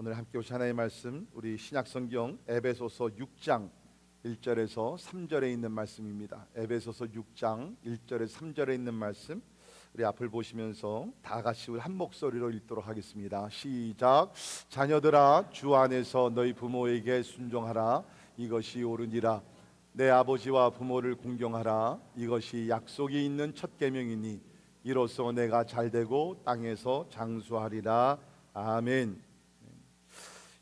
오늘 함께 오신 하나님의 말씀, 우리 신약성경 에베소서 6장 1절에서 3절에 있는 말씀입니다. 에베소서 6장 1절에서 3절에 있는 말씀, 우리 앞을 보시면서 다 같이 우리 한 목소리로 읽도록 하겠습니다. 시작. 자녀들아, 주 안에서 너희 부모에게 순종하라. 이것이 옳으니라. 내 아버지와 부모를 공경하라. 이것이 약속이 있는 첫 계명이니 이로써 내가 잘되고 땅에서 장수하리라. 아멘.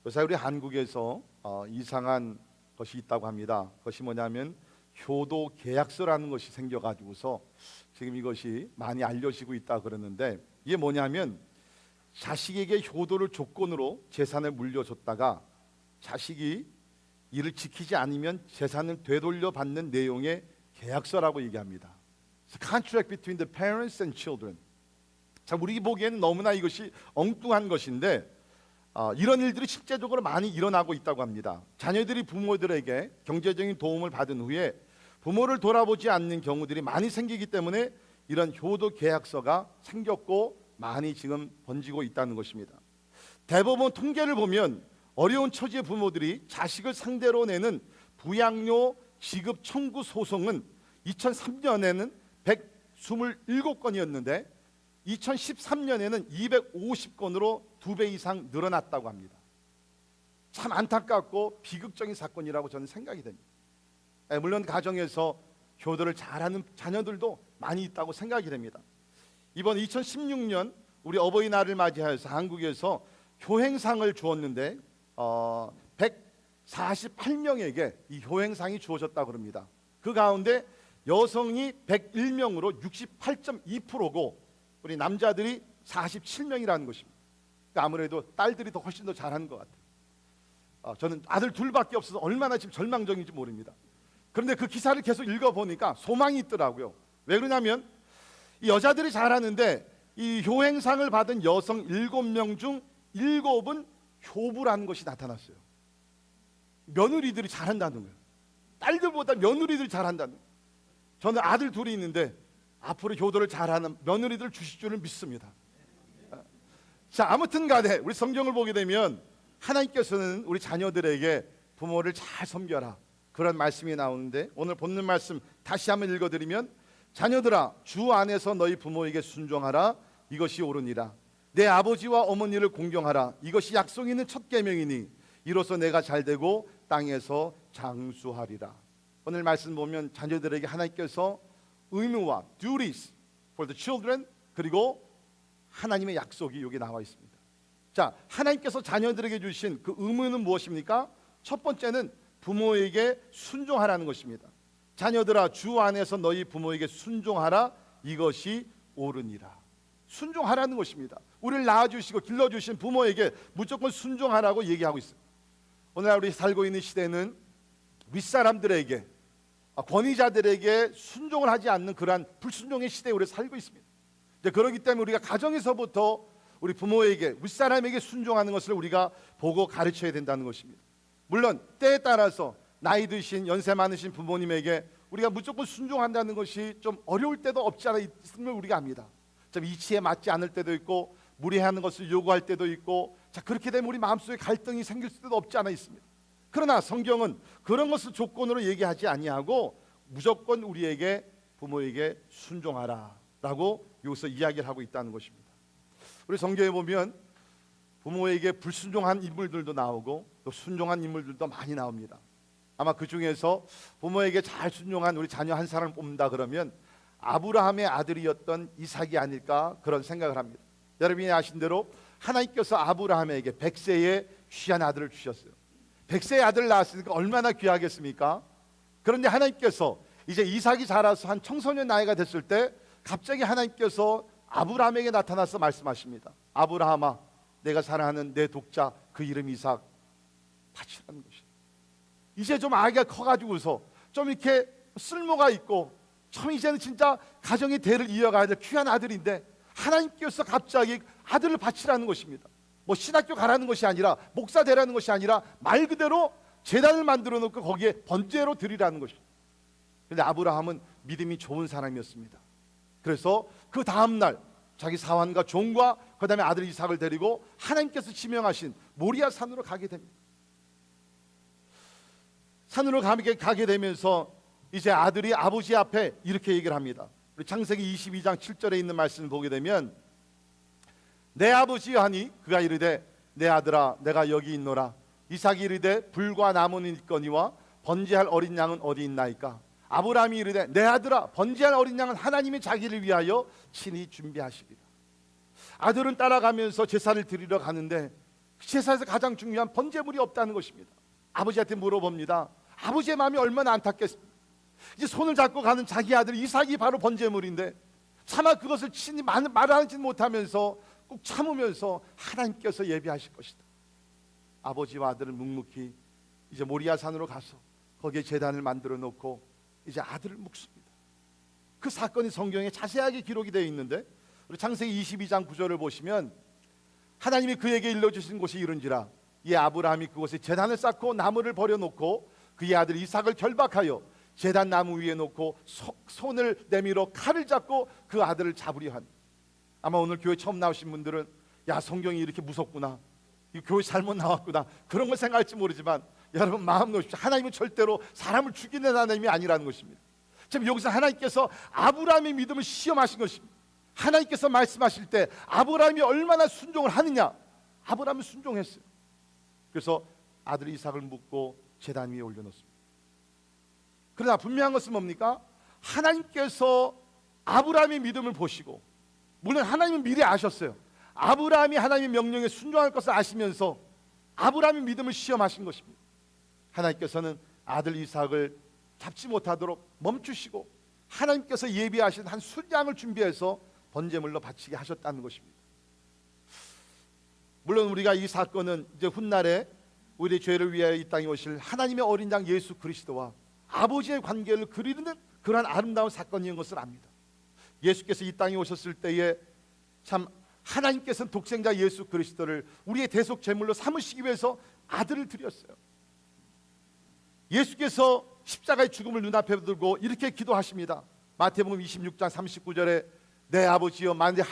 요새 우리 한국에서 이상한 것이 있다고 합니다. 그것이 뭐냐면 효도 계약서라는 것이 생겨가지고서 지금 이것이 많이 알려지고 있다 그러는데, 이게 뭐냐면 자식에게 효도를 조건으로 재산을 물려줬다가 자식이 이를 지키지 않으면 재산을 되돌려 받는 내용의 계약서라고 얘기합니다. It's a contract between the parents and children. 자, 우리 보기에는 너무나 이것이 엉뚱한 것인데 이런 일들이 실제적으로 많이 일어나고 있다고 합니다. 자녀들이 부모들에게 경제적인 도움을 받은 후에 부모를 돌아보지 않는 경우들이 많이 생기기 때문에 이런 효도 계약서가 생겼고 많이 지금 번지고 있다는 것입니다. 대법원 통계를 보면 어려운 처지의 부모들이 자식을 상대로 내는 부양료 지급 청구 소송은 2003년에는 127건이었는데 2013년에는 250건으로 2배 이상 늘어났다고 합니다. 참 안타깝고 비극적인 사건이라고 저는 생각이 됩니다. 물론 가정에서 효도를 잘하는 자녀들도 많이 있다고 생각이 됩니다. 이번 2016년 우리 어버이날을 맞이하여서 한국에서 효행상을 주었는데 148명에게 이 효행상이 주어졌다고 합니다. 그 가운데 여성이 101명으로 68.2%고 우리 남자들이 47명이라는 것입니다. 아무래도 딸들이 더 훨씬 더 잘하는 것 같아요. 저는 아들 둘밖에 없어서 얼마나 지금 절망적인지 모릅니다. 그런데 그 기사를 계속 읽어보니까 소망이 있더라고요. 왜 그러냐면 이 여자들이 잘하는데 이 효행상을 받은 여성 7명 중 7은 효부라는 것이 나타났어요. 며느리들이 잘한다는 거예요. 딸들보다 며느리들이 잘한다는 거예요. 저는 아들 둘이 있는데 앞으로 효도를 잘하는 며느리들 주실 줄을 믿습니다. 자, 아무튼 간에 우리 성경을 보게 되면 하나님께서는 우리 자녀들에게 부모를 잘 섬겨라, 그런 말씀이 나오는데, 오늘 본문 말씀 다시 한번 읽어드리면, 자녀들아, 주 안에서 너희 부모에게 순종하라. 이것이 옳으니라. 내 아버지와 어머니를 공경하라. 이것이 약속 있는 첫 계명이니 이로써 내가 잘되고 땅에서 장수하리라. 오늘 말씀 보면 자녀들에게 하나님께서 의무와 duties for the children, 그리고 하나님의 약속이 여기 나와 있습니다. 자, 하나님께서 자녀들에게 주신 그 의무는 무엇입니까? 첫 번째는 부모에게 순종하라는 것입니다. 자녀들아, 주 안에서 너희 부모에게 순종하라. 이것이 옳으니라. 순종하라는 것입니다. 우리를 낳아주시고 길러주신 부모에게 무조건 순종하라고 얘기하고 있어요. 오늘날 우리 살고 있는 시대는 윗사람들에게, 권위자들에게 순종을 하지 않는 그러한 불순종의 시대에 우리가 살고 있습니다. 그렇기 때문에 우리가 가정에서부터 우리 부모에게, 윗사람에게 순종하는 것을 우리가 보고 가르쳐야 된다는 것입니다. 물론 때에 따라서 나이 드신 연세 많으신 부모님에게 우리가 무조건 순종한다는 것이 좀 어려울 때도 없지 않아 있음을 우리가 압니다. 좀 이치에 맞지 않을 때도 있고 무리하는 것을 요구할 때도 있고, 자, 그렇게 되면 우리 마음속에 갈등이 생길 수도 없지 않아 있습니다. 그러나 성경은 그런 것을 조건으로 얘기하지 아니하고 무조건 우리에게, 부모에게 순종하라 라고 여기서 이야기를 하고 있다는 것입니다. 우리 성경에 보면 부모에게 불순종한 인물들도 나오고 또 순종한 인물들도 많이 나옵니다. 아마 그 중에서 부모에게 잘 순종한 우리 자녀 한 사람을 뽑는다 그러면 아브라함의 아들이었던 이삭이 아닐까, 그런 생각을 합니다. 여러분이 아신 대로 하나님께서 아브라함에게 100세의 귀한 아들을 주셨어요. 100세의 아들을 낳았으니까 얼마나 귀하겠습니까? 그런데 하나님께서 이제 이삭이 자라서 한 청소년 나이가 됐을 때 갑자기 하나님께서 아브라함에게 나타나서 말씀하십니다. 아브라함아, 내가 사랑하는 내 독자, 그 이름 이삭 바치라는 것이. 이제 좀 아기가 커가지고서 좀 이렇게 쓸모가 있고 참 이제는 진짜 가정의 대를 이어가야 될 귀한 아들인데 하나님께서 갑자기 아들을 바치라는 것입니다. 뭐 신학교 가라는 것이 아니라, 목사 되라는 것이 아니라 말 그대로 제단을 만들어 놓고 거기에 번제로 드리라는 것입니다. 그런데 아브라함은 믿음이 좋은 사람이었습니다. 그래서 그 다음날 자기 사환과 종과 그 다음에 아들 이삭을 데리고 하나님께서 지명하신 모리아 산으로 가게 됩니다. 산으로 가게 되면서 이제 아들이 아버지 앞에 이렇게 얘기를 합니다. 우리 창세기 22장 7절에 있는 말씀을 보게 되면 내 아버지 하니 그가 이르되 내 아들아 내가 여기 있노라. 이삭이 이르되 불과 나무는 있거니와 번제할 어린 양은 어디 있나이까. 아브라함이 이르되 내 아들아 번제할 어린 양은 하나님이 자기를 위하여 친히 준비하시리라. 아들은 따라가면서 제사를 드리러 가는데 제사에서 가장 중요한 번제물이 없다는 것입니다. 아버지한테 물어봅니다. 아버지의 마음이 얼마나 안타깝습니까? 이제 손을 잡고 가는 자기 아들 이삭이 바로 번제물인데 차마 그것을 친히 말하지 못하면서 꼭 참으면서 하나님께서 예비하실 것이다. 아버지와 아들은 묵묵히 이제 모리아 산으로 가서 거기에 제단을 만들어 놓고 이제 아들을 묵습니다. 그 사건이 성경에 자세하게 기록이 되어 있는데 우리 창세기 22장 9절을 보시면 하나님이 그에게 일러주신 곳이 이른지라 이 아브라함이 그곳에 제단을 쌓고 나무를 버려놓고 그의 아들 이삭을 결박하여 제단 나무 위에 놓고 손을 내밀어 칼을 잡고 그 아들을 잡으려 하니. 아마 오늘 교회 처음 나오신 분들은 야 성경이 이렇게 무섭구나, 이 교회 잘못 나왔구나 그런 걸 생각할지 모르지만 여러분 마음 놓으십시오. 하나님은 절대로 사람을 죽이는 하나님이 아니라는 것입니다. 지금 여기서 하나님께서 아브라함의 믿음을 시험하신 것입니다. 하나님께서 말씀하실 때 아브라함이 얼마나 순종을 하느냐. 아브라함은 순종했어요. 그래서 아들 이삭을 묻고 제단 위에 올려놓습니다. 그러나 분명한 것은 뭡니까? 하나님께서 아브라함의 믿음을 보시고, 물론 하나님은 미리 아셨어요. 아브라함이 하나님의 명령에 순종할 것을 아시면서 아브라함의 믿음을 시험하신 것입니다. 하나님께서는 아들 이삭을 잡지 못하도록 멈추시고 하나님께서 예비하신 한 순양을 준비해서 번제물로 바치게 하셨다는 것입니다. 물론 우리가 이 사건은 이제 훗날에 우리의 죄를 위하여 이 땅에 오실 하나님의 어린 양 예수 그리스도와 아버지의 관계를 그리는 그러한 아름다운 사건인 것을 압니다. 예수께서 이 땅에 오셨을 때에 참 하나님께서는 독생자 예수 그리스도를 우리의 대속 제물로 삼으시기 위해서 아들을 드렸어요. 예수께서 십자가의 죽음을 눈앞에 두고 이렇게 기도하십니다. 마태복음 26장 39절에 내 아버지여 만일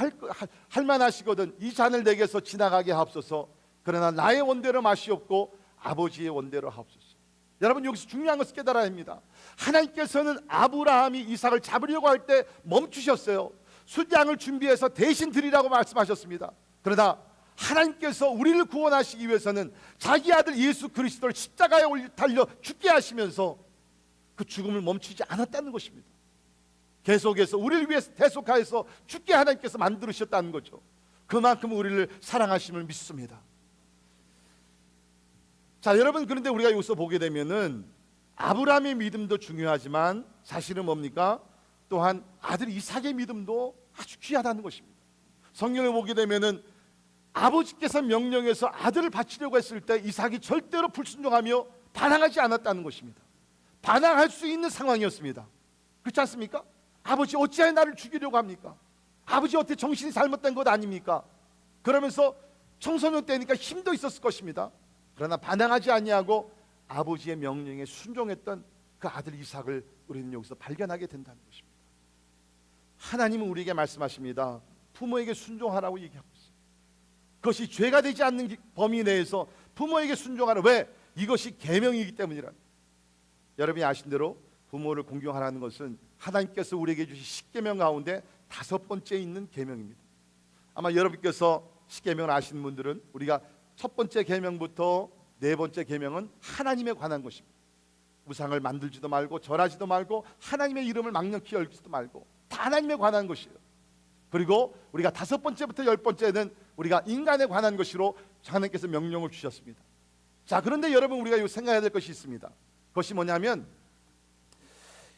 할만하시거든 이 잔을 내게서 지나가게 하옵소서. 그러나 나의 원대로 마시옵고 아버지의 원대로 하옵소서. 여러분 여기서 중요한 것을 깨달아야 합니다. 하나님께서는 아브라함이 이삭을 잡으려고 할 때 멈추셨어요. 순양을 준비해서 대신 드리라고 말씀하셨습니다. 그러나 하나님께서 우리를 구원하시기 위해서는 자기 아들 예수 그리스도를 십자가에 달려 죽게 하시면서 그 죽음을 멈추지 않았다는 것입니다. 계속해서 우리를 위해서 대속하여서 죽게 하나님께서 만들으셨다는 거죠. 그만큼 우리를 사랑하심을 믿습니다. 자 여러분, 그런데 우리가 여기서 보게 되면은 아브라함의 믿음도 중요하지만 사실은 뭡니까? 또한 아들 이삭의 믿음도 아주 귀하다는 것입니다. 성경을 보게 되면은 아버지께서 명령해서 아들을 바치려고 했을 때 이삭이 절대로 불순종하며 반항하지 않았다는 것입니다. 반항할 수 있는 상황이었습니다. 그렇지 않습니까? 아버지 어찌하여 나를 죽이려고 합니까? 아버지 어떻게 정신이 잘못된 것 아닙니까? 그러면서 청소년 때니까 힘도 있었을 것입니다. 그러나 반항하지 아니하고 아버지의 명령에 순종했던 그 아들 이삭을 우리는 여기서 발견하게 된다는 것입니다. 하나님은 우리에게 말씀하십니다. 부모에게 순종하라고 얘기하고 있어요. 그것이 죄가 되지 않는 범위 내에서 부모에게 순종하라. 왜? 이것이 계명이기 때문이라. 여러분이 아신 대로 부모를 공경하라는 것은 하나님께서 우리에게 주신 십계명 가운데 5번째 있는 계명입니다. 아마 여러분께서 십계명을 아시는 분들은 우리가 첫 번째 계명부터 네 번째 계명은 하나님에 관한 것입니다. 우상을 만들지도 말고 절하지도 말고 하나님의 이름을 망령히 열지도 말고 다 하나님에 관한 것이에요. 그리고 우리가 5번째부터 10번째는 우리가 인간에 관한 것으로 하나님께서 명령을 주셨습니다. 자, 그런데 여러분 우리가 이거 생각해야 될 것이 있습니다. 그것이 뭐냐면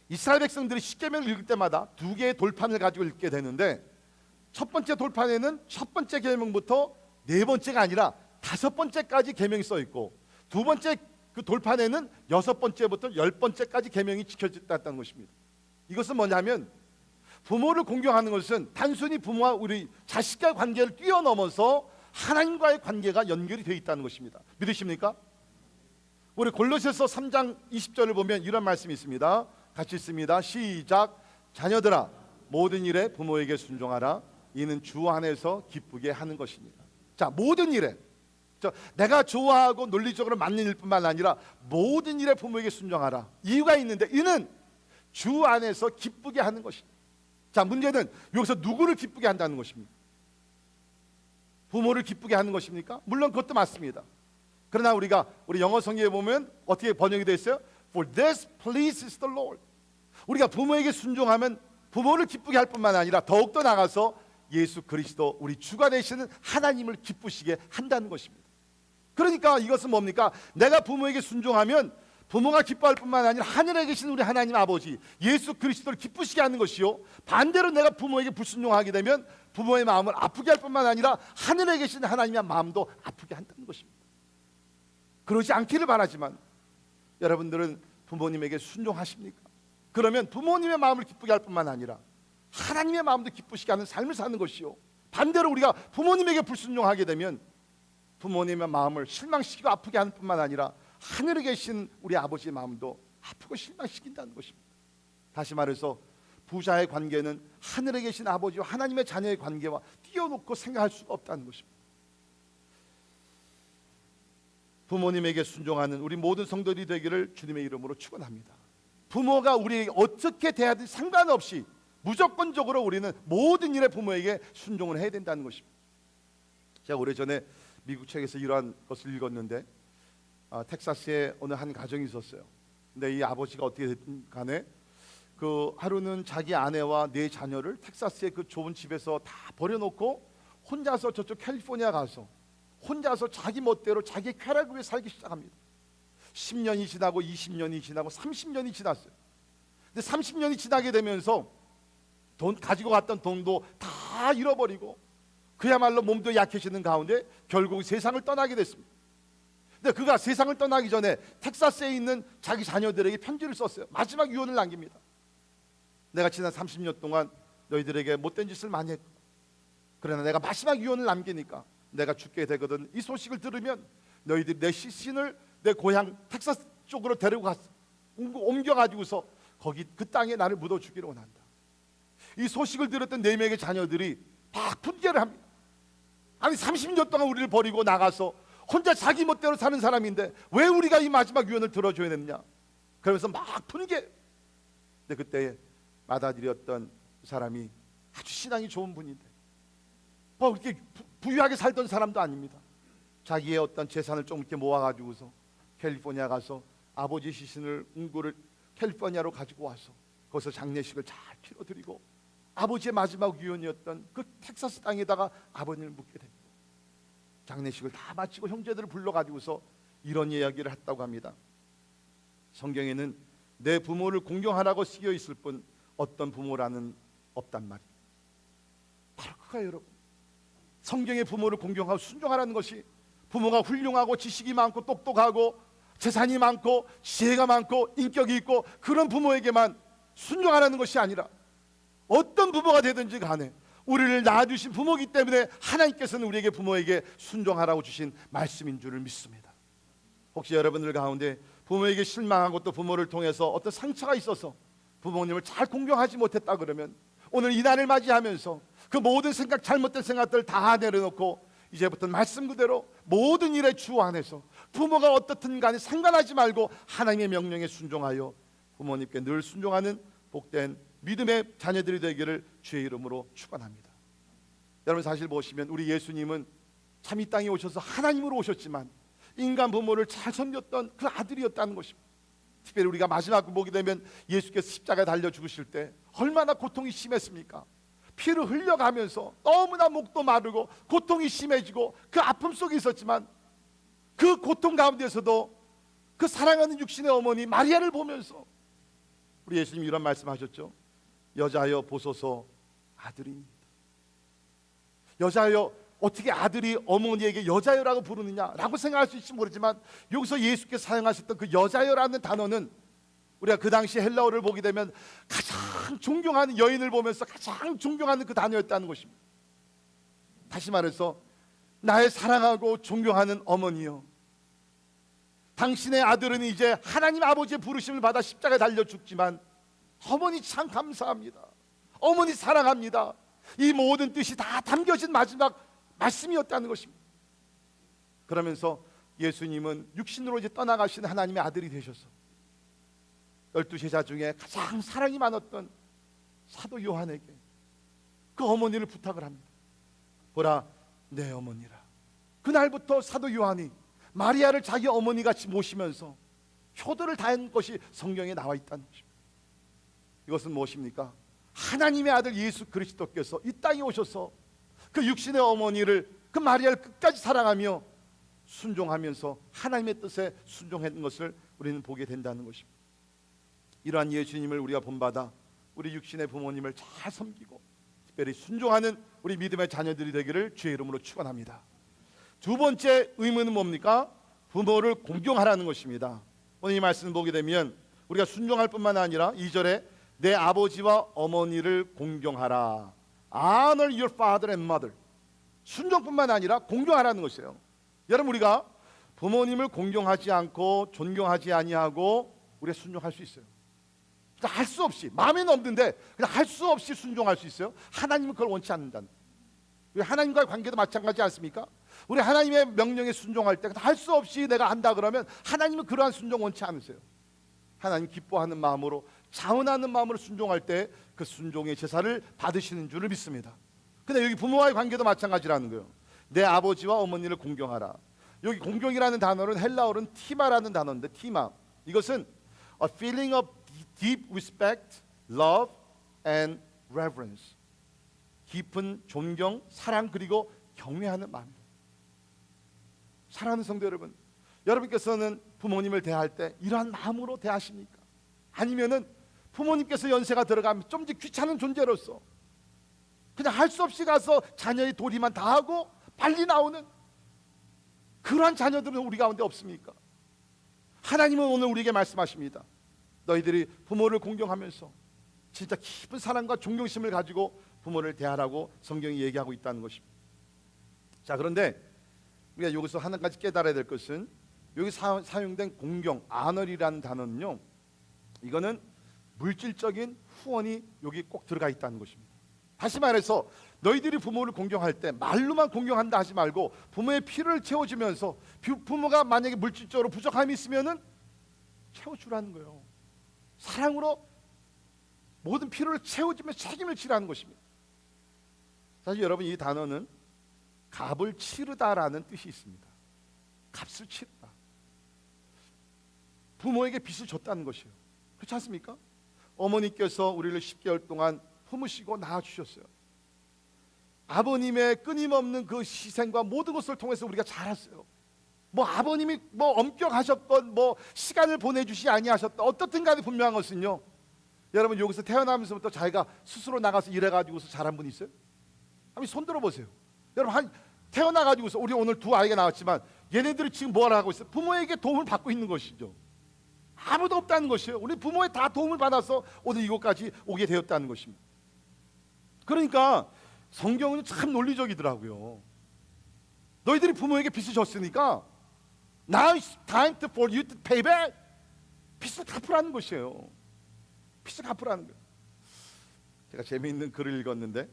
이스라엘 백성들이 십계명을 읽을 때마다 2개의 돌판을 가지고 읽게 되는데 첫 번째 돌판에는 첫 번째 계명부터 네 번째가 아니라 5번째까지 계명이 써 있고 두 번째 그 돌판에는 6번째부터 10번째까지 계명이 지켜졌다는 것입니다. 이것은 뭐냐면 부모를 공경하는 것은 단순히 부모와 우리 자식과의 관계를 뛰어넘어서 하나님과의 관계가 연결이 되어 있다는 것입니다. 믿으십니까? 우리 골로새서 3장 20절을 보면 이런 말씀이 있습니다. 같이 읽습니다. 시작. 자녀들아 모든 일에 부모에게 순종하라. 이는 주 안에서 기쁘게 하는 것입니다. 자, 모든 일에 내가 좋아하고 논리적으로 맞는 일뿐만 아니라 모든 일에 부모에게 순종하라. 이유가 있는데 이는 주 안에서 기쁘게 하는 것입니다. 자, 문제는 여기서 누구를 기쁘게 한다는 것입니까? 부모를 기쁘게 하는 것입니까? 물론 그것도 맞습니다. 그러나 우리 영어 성경에 보면 어떻게 번역이 되어 있어요? For this pleases the Lord. 우리가 부모에게 순종하면 부모를 기쁘게 할 뿐만 아니라 더욱더 나가서 예수 그리스도 우리 주가 되시는 하나님을 기쁘시게 한다는 것입니다. 그러니까 이것은 뭡니까? 내가 부모에게 순종하면 부모가 기뻐할 뿐만 아니라 하늘에 계신 우리 하나님 아버지 예수 그리스도를 기쁘시게 하는 것이요, 반대로 내가 부모에게 불순종하게 되면 부모의 마음을 아프게 할 뿐만 아니라 하늘에 계신 하나님의 마음도 아프게 한다는 것입니다. 그러지 않기를 바라지만 여러분들은 부모님에게 순종하십니까? 그러면 부모님의 마음을 기쁘게 할 뿐만 아니라 하나님의 마음도 기쁘시게 하는 삶을 사는 것이요, 반대로 우리가 부모님에게 불순종하게 되면 부모님의 마음을 실망시키고 아프게 하는 뿐만 아니라 하늘에 계신 우리 아버지의 마음도 아프고 실망시킨다는 것입니다. 다시 말해서 부자의 관계는 하늘에 계신 아버지와 하나님의 자녀의 관계와 띄워놓고 생각할 수가 없다는 것입니다. 부모님에게 순종하는 우리 모든 성도들이 되기를 주님의 이름으로 축원합니다. 부모가 우리에게 어떻게 대하든 상관없이 무조건적으로 우리는 모든 일에 부모에게 순종을 해야 된다는 것입니다. 제가 오래전에 미국 책에서 이러한 것을 읽었는데 텍사스에 어느 한 가정이 있었어요. 근데 이 아버지가 어떻게 됐든 간에 그 하루는 자기 아내와 네 자녀를 텍사스의 그 좁은 집에서 다 버려놓고 혼자서 저쪽 캘리포니아 가서 혼자서 자기 멋대로 자기의 쾌락을 위해 살기 시작합니다. 10년이 지나고 20년이 지나고 30년이 지났어요. 근데 30년이 지나게 되면서 가지고 갔던 돈도 다 잃어버리고 그야말로 몸도 약해지는 가운데 결국 세상을 떠나게 됐습니다. 근데 그가 세상을 떠나기 전에 텍사스에 있는 자기 자녀들에게 편지를 썼어요. 마지막 유언을 남깁니다. 내가 지난 30년 동안 너희들에게 못된 짓을 많이 했고, 그러나 내가 마지막 유언을 남기니까 내가 죽게 되거든 이 소식을 들으면 너희들이 내 시신을 내 고향 텍사스 쪽으로 데리고 갔어. 옮겨가지고서 거기 그 땅에 나를 묻어주기를 원한다. 이 소식을 들었던 네 명의 자녀들이 막 분개를 합니다. 아니 30년 동안 우리를 버리고 나가서 혼자 자기 멋대로 사는 사람인데 왜 우리가 이 마지막 유언을 들어줘야 되느냐, 그러면서 막 분개. 근데 그때 받아들였던 사람이 아주 신앙이 좋은 분인데 이렇게 부유하게 살던 사람도 아닙니다. 자기의 어떤 재산을 좀 이렇게 모아가지고서 캘리포니아 가서 아버지 시신을 운구를 캘리포니아로 가지고 와서 거기서 장례식을 잘 치러드리고 아버지의 마지막 유언이었던 그 텍사스 땅에다가 아버님을 묻게 됩니다. 장례식을 다 마치고 형제들을 불러가지고서 이런 이야기를 했다고 합니다. 성경에는 내 부모를 공경하라고 쓰여 있을 뿐 어떤 부모라는 없단 말이에요. 바로 그거예요, 여러분. 성경의 부모를 공경하고 순종하라는 것이 부모가 훌륭하고 지식이 많고 똑똑하고 재산이 많고 지혜가 많고 인격이 있고 그런 부모에게만 순종하라는 것이 아니라 어떤 부모가 되든지 간에 우리를 낳아주신 부모이기 때문에 하나님께서는 우리에게 부모에게 순종하라고 주신 말씀인 줄을 믿습니다. 혹시 여러분들 가운데 부모에게 실망하고 또 부모를 통해서 어떤 상처가 있어서 부모님을 잘 공경하지 못했다 그러면 오늘 이 날을 맞이하면서 그 모든 잘못된 생각들을 다 내려놓고 이제부터 말씀 그대로 모든 일에 주 안에서 부모가 어떻든 간에 상관하지 말고 하나님의 명령에 순종하여 부모님께 늘 순종하는 복된 믿음의 자녀들이 되기를 주의 이름으로 축원합니다. 여러분, 사실 보시면 우리 예수님은 참 이 땅에 오셔서 하나님으로 오셨지만 인간 부모를 잘 섬겼던 그 아들이었다는 것입니다. 특별히 우리가 마지막 보게 되면 예수께서 십자가에 달려 죽으실 때 얼마나 고통이 심했습니까? 피를 흘려가면서 너무나 목도 마르고 고통이 심해지고 그 아픔 속에 있었지만 그 고통 가운데서도 그 사랑하는 육신의 어머니 마리아를 보면서 우리 예수님이 이런 말씀하셨죠. 여자여 보소서 아들입니다. 여자여, 어떻게 아들이 어머니에게 여자여라고 부르느냐라고 생각할 수 있을지 모르지만 여기서 예수께서 사용하셨던 그 여자여라는 단어는 우리가 그 당시 헬라어를 보게 되면 가장 존경하는 여인을 보면서 가장 존경하는 그 단어였다는 것입니다. 다시 말해서 나의 사랑하고 존경하는 어머니여, 당신의 아들은 이제 하나님 아버지의 부르심을 받아 십자가에 달려 죽지만 어머니 참 감사합니다. 어머니 사랑합니다. 이 모든 뜻이 다 담겨진 마지막 말씀이었다는 것입니다. 그러면서 예수님은 육신으로 이제 떠나가신 하나님의 아들이 되셔서 12제자 중에 가장 사랑이 많았던 사도 요한에게 그 어머니를 부탁을 합니다. 보라, 내 어머니라. 그날부터 사도 요한이 마리아를 자기 어머니같이 모시면서 효도를 다한 것이 성경에 나와 있다는 것입니다. 이것은 무엇입니까? 하나님의 아들 예수 그리스도께서 이 땅에 오셔서 그 육신의 어머니를, 그 마리아를 끝까지 사랑하며 순종하면서 하나님의 뜻에 순종했던 것을 우리는 보게 된다는 것입니다. 이러한 예수님을 우리가 본받아 우리 육신의 부모님을 잘 섬기고 특별히 순종하는 우리 믿음의 자녀들이 되기를 주의 이름으로 축원합니다. 두 번째 의무는 뭡니까? 부모를 공경하라는 것입니다. 오늘 이 말씀을 보게 되면 우리가 순종할 뿐만 아니라 2절에 내 아버지와 어머니를 공경하라. Honor your father and mother. 순종뿐만 아니라 공경하라는 것이에요. 여러분, 우리가 부모님을 공경하지 않고 존경하지 아니하고 우리가 순종할 수 있어요. 할 수 없이, 마음에는 없는데 그냥 할 수 없이 순종할 수 있어요. 하나님은 그걸 원치 않는다는. 우리 하나님과의 관계도 마찬가지 않습니까? 우리 하나님의 명령에 순종할 때 할 수 없이 내가 한다 그러면 하나님은 그러한 순종 원치 않으세요. 하나님 기뻐하는 마음으로, 자원하는 마음으로 순종할 때 그 순종의 제사를 받으시는 줄을 믿습니다. 근데 여기 부모와의 관계도 마찬가지라는 거예요. 내 아버지와 어머니를 공경하라. 여기 공경이라는 단어는 헬라어로는 티마라는 단어인데, 티마, 이것은 a feeling of deep respect, love and reverence. 깊은 존경, 사랑, 그리고 경외하는 마음입니다. 사랑하는 성도 여러분, 여러분께서는 부모님을 대할 때 이러한 마음으로 대하십니까? 아니면은 부모님께서 연세가 들어가면 좀 이제 귀찮은 존재로서 그냥 할 수 없이 가서 자녀의 도리만 다 하고 빨리 나오는 그러한 자녀들은 우리 가운데 없습니까? 하나님은 오늘 우리에게 말씀하십니다. 너희들이 부모를 공경하면서 진짜 깊은 사랑과 존경심을 가지고 부모를 대하라고 성경이 얘기하고 있다는 것입니다. 자, 그런데 우리가 여기서 한 가지 깨달아야 될 것은 여기 사용된 공경, 아널이라는 단어는요, 이거는 물질적인 후원이 여기 꼭 들어가 있다는 것입니다. 다시 말해서 너희들이 부모를 공경할 때 말로만 공경한다 하지 말고 부모의 필요를 채워주면서 부모가 만약에 물질적으로 부족함이 있으면은 채워주라는 거예요. 사랑으로 모든 필요를 채워주며 책임을 지라는 것입니다. 사실 여러분, 이 단어는 값을 치르다라는 뜻이 있습니다. 값을 치르다. 부모에게 빚을 졌다는 것이에요. 그렇지 않습니까? 어머니께서 우리를 10개월 동안 품으시고 낳아주셨어요. 아버님의 끊임없는 그 희생과 모든 것을 통해서 우리가 자랐어요. 뭐 아버님이 뭐 엄격하셨건 뭐 시간을 보내주시 아니하셨던 어떻든 간에 분명한 것은요, 여러분, 여기서 태어나면서부터 자기가 스스로 나가서 일해가지고서 자란 분 있어요? 한번 손 들어보세요. 여러분, 태어나가지고서 우리 오늘 두 아이가 나왔지만 얘네들이 지금 뭘 하고 있어요? 부모에게 도움을 받고 있는 것이죠. 아무도 없다는 것이에요. 우리 부모의 다 도움을 받아서 오늘 이곳까지 오게 되었다는 것입니다. 그러니까 성경은 참 논리적이더라고요. 너희들이 부모에게 빚을 졌으니까 Now it's time for you to pay back. 빚을 갚으라는 것이에요. 빚을 갚으라는 거예요. 제가 재미있는 글을 읽었는데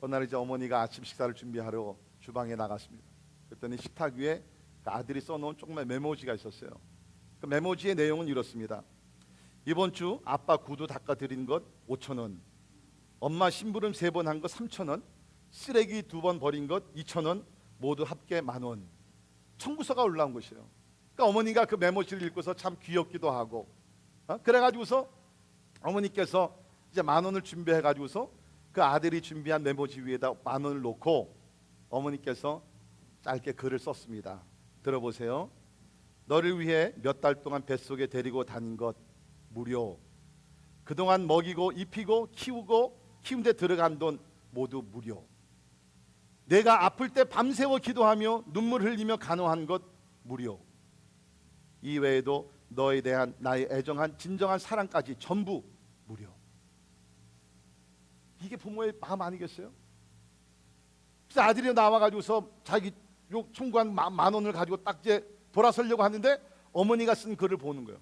어느 날 이제 어머니가 아침 식사를 준비하러 주방에 나갔습니다. 그랬더니 식탁 위에 아들이 써놓은 조그만 메모지가 있었어요. 그 메모지의 내용은 이렇습니다. 이번 주 아빠 구두 닦아드린 것 5,000원, 엄마 심부름 3번 한 거 3,000원, 쓰레기 2번 버린 것 2,000원, 모두 합계 10,000원. 청구서가 올라온 것이에요. 그러니까 어머니가 그 메모지를 읽고서 참 귀엽기도 하고, 그래가지고서 어머니께서 이제 10,000원을 준비해가지고서 그 아들이 준비한 메모지 위에다 10,000원을 놓고 어머니께서 짧게 글을 썼습니다. 들어보세요. 너를 위해 몇 달 동안 뱃속에 데리고 다닌 것 무료. 그동안 먹이고 입히고 키운 데 들어간 돈 모두 무료. 내가 아플 때 밤새워 기도하며 눈물 흘리며 간호한 것 무료. 이 외에도 너에 대한 나의 애정한 진정한 사랑까지 전부 무료. 이게 부모의 마음 아니겠어요? 그래서 아들이 나와가지고서 자기 청구한 10,000원을 가지고 딱 이제 돌아서려고 하는데 어머니가 쓴 글을 보는 거예요.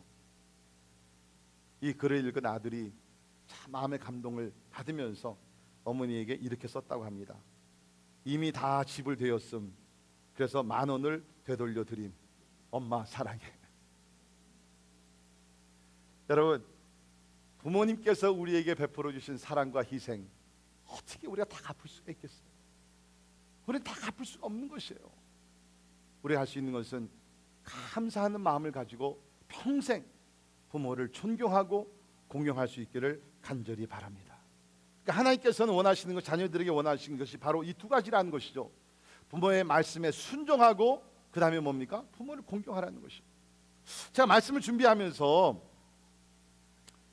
이 글을 읽은 아들이 참 마음의 감동을 받으면서 어머니에게 이렇게 썼다고 합니다. 이미 다 지불되었음. 그래서 10,000원을 되돌려 드림. 엄마 사랑해. 여러분, 부모님께서 우리에게 베풀어 주신 사랑과 희생, 어떻게 우리가 다 갚을 수가 있겠어요? 우리는 다 갚을 수가 없는 것이에요. 우리가 할 수 있는 것은 감사하는 마음을 가지고 평생 부모를 존경하고 공경할 수 있기를 간절히 바랍니다. 그러니까 하나님께서는 원하시는 것, 자녀들에게 원하시는 것이 바로 이 두 가지라는 것이죠. 부모의 말씀에 순종하고 그 다음에 뭡니까? 부모를 공경하라는 것이죠. 제가 말씀을 준비하면서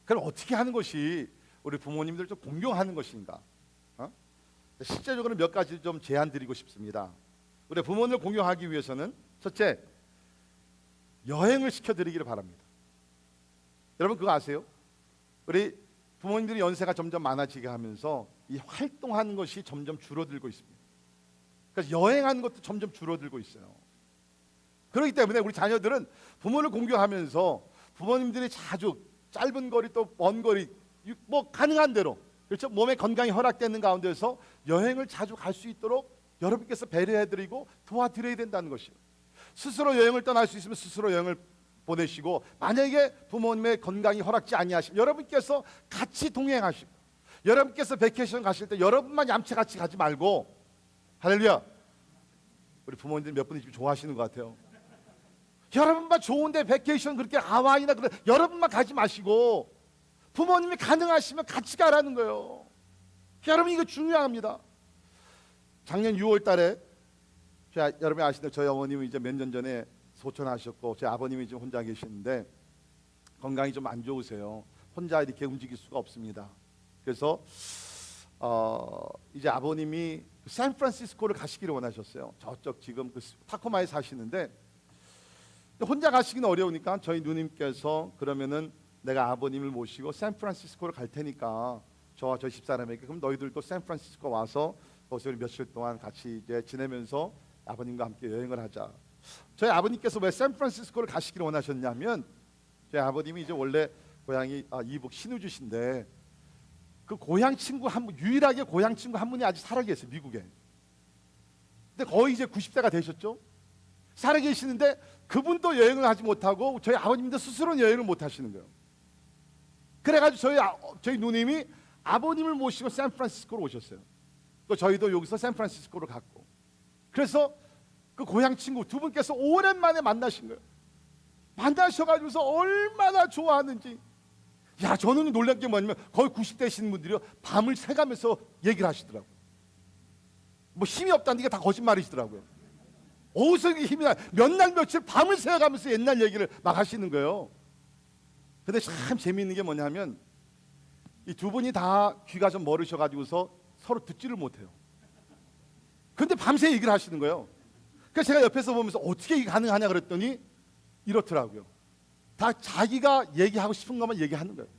그럼 어떻게 하는 것이 우리 부모님들 좀 공경하는 것인가? 실제적으로 몇 가지 좀 제안 드리고 싶습니다. 우리 부모님을 공경하기 위해서는 첫째, 여행을 시켜드리기를 바랍니다. 여러분 그거 아세요? 우리 부모님들이 연세가 점점 많아지게 하면서 이 활동하는 것이 점점 줄어들고 있습니다. 그래서 여행하는 것도 점점 줄어들고 있어요. 그렇기 때문에 우리 자녀들은 부모를 공경하면서 부모님들이 자주 짧은 거리 또 먼 거리 뭐 가능한 대로, 그렇죠? 몸의 건강이 허락되는 가운데서 여행을 자주 갈 수 있도록 여러분께서 배려해드리고 도와드려야 된다는 것이에요. 스스로 여행을 떠날 수 있으면 스스로 여행을 보내시고, 만약에 부모님의 건강이 허락지 아니하시면 여러분께서 같이 동행하시고, 여러분께서 베케이션 가실 때 여러분만 얌체같이 가지 말고, 할렐루야, 우리 부모님들 몇 분이 지금 좋아하시는 것 같아요. 여러분만 좋은데 베케이션 그렇게 하와이나 그래 여러분만 가지 마시고 부모님이 가능하시면 같이 가라는 거예요. 여러분 이거 중요합니다. 작년 6월 달에 여러분이 아시는 저희 어머님은 이제 몇 년 전에 소천하셨고 제 아버님이 지금 혼자 계시는데 건강이 좀 안 좋으세요. 혼자 이렇게 움직일 수가 없습니다. 그래서 이제 아버님이 샌프란시스코를 가시기를 원하셨어요. 저쪽 지금 그 타코마에 사시는데 혼자 가시기는 어려우니까 저희 누님께서 그러면은 내가 아버님을 모시고 샌프란시스코를 갈 테니까 저와 저희 집사람에게 그럼 너희들도 샌프란시스코 와서 거기서 며칠 동안 같이 이제 지내면서 아버님과 함께 여행을 하자. 저희 아버님께서 왜 샌프란시스코를 가시기를 원하셨냐면 저희 아버님이 이제 원래 고향이 이북 신우주신데 그 고향 친구 한 분, 유일하게 고향 친구 한 분이 아직 살아 계세요, 미국에. 근데 거의 이제 90대가 되셨죠. 살아 계시는데 그분도 여행을 하지 못하고 저희 아버님도 스스로는 여행을 못 하시는 거예요. 그래가지고 저희 누님이 아버님을 모시고 샌프란시스코로 오셨어요. 또 저희도 여기서 샌프란시스코로 갔고, 그래서 그 고향 친구 두 분께서 오랜만에 만나신 거예요. 만나셔가지고서 얼마나 좋아하는지. 야, 저는 놀란 게 뭐냐면 거의 90대신 분들이요 밤을 새가면서 얘기를 하시더라고요. 뭐 힘이 없다는 게 다 거짓말이시더라고요. 어디서 힘이 나? 몇 날 며칠 밤을 새가면서 옛날 얘기를 막 하시는 거예요. 근데 참 재미있는 게 뭐냐면 이 두 분이 다 귀가 좀 멀으셔가지고서 서로 듣지를 못해요. 근데 밤새 얘기를 하시는 거예요. 그래서 제가 옆에서 보면서 어떻게 이게 가능하냐 그랬더니 이렇더라고요. 다 자기가 얘기하고 싶은 것만 얘기하는 거예요.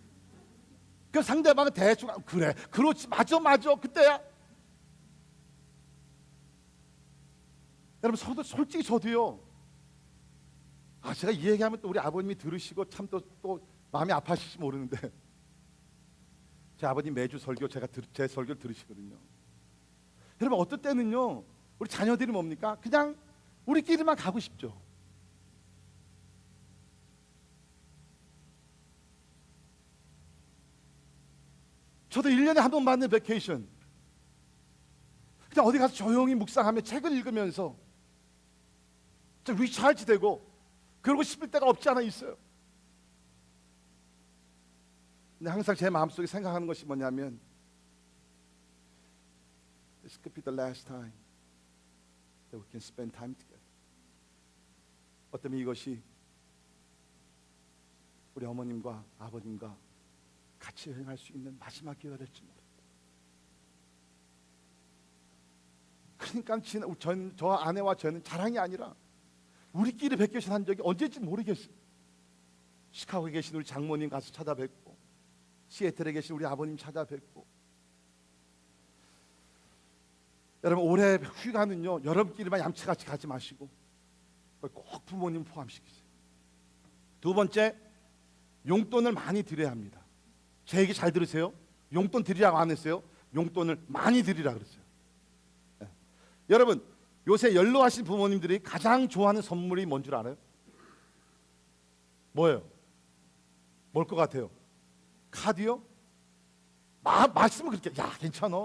그 상대방은 대충 그래, 그렇지, 맞아, 그때야. 여러분 솔직히 저도요. 제가 이 얘기하면 또 우리 아버님이 들으시고 참 또 마음이 아파하실지 모르는데 제 아버님 매주 설교 제 설교를 들으시거든요. 여러분 어떨 때는요 우리 자녀들이 뭡니까? 그냥 우리끼리만 가고 싶죠. 저도 1년에 한 번 받는 베케이션 그냥 어디 가서 조용히 묵상하며 책을 읽으면서 좀 리차지 되고 그러고 싶을 때가 없지 않아 있어요. 근데 항상 제 마음속에 생각하는 것이 뭐냐면 This could be the last time that we can spend time together. 어쩌면 이것이 우리 어머님과 아버님과 같이 여행할 수 있는 마지막 기회가 될지 모릅니다. 그러니까 저 아내와 저는 자랑이 아니라 우리끼리 베케이션 한 적이 언제인지 모르겠어요. 시카고에 계신 우리 장모님 가서 찾아뵙고 시애틀에 계신 우리 아버님 찾아뵙고. 여러분 올해 휴가는요 여러분끼리만 얌체같이 가지 마시고 꼭 부모님 포함시키세요. 두 번째, 용돈을 많이 드려야 합니다. 제 얘기 잘 들으세요. 용돈 드리라고 안 했어요. 용돈을 많이 드리라 그랬어요. 네. 여러분 요새 연로하신 부모님들이 가장 좋아하는 선물이 뭔 줄 알아요? 뭐예요? 뭘 것 같아요? 카드요? 말씀은 그렇게 야 괜찮아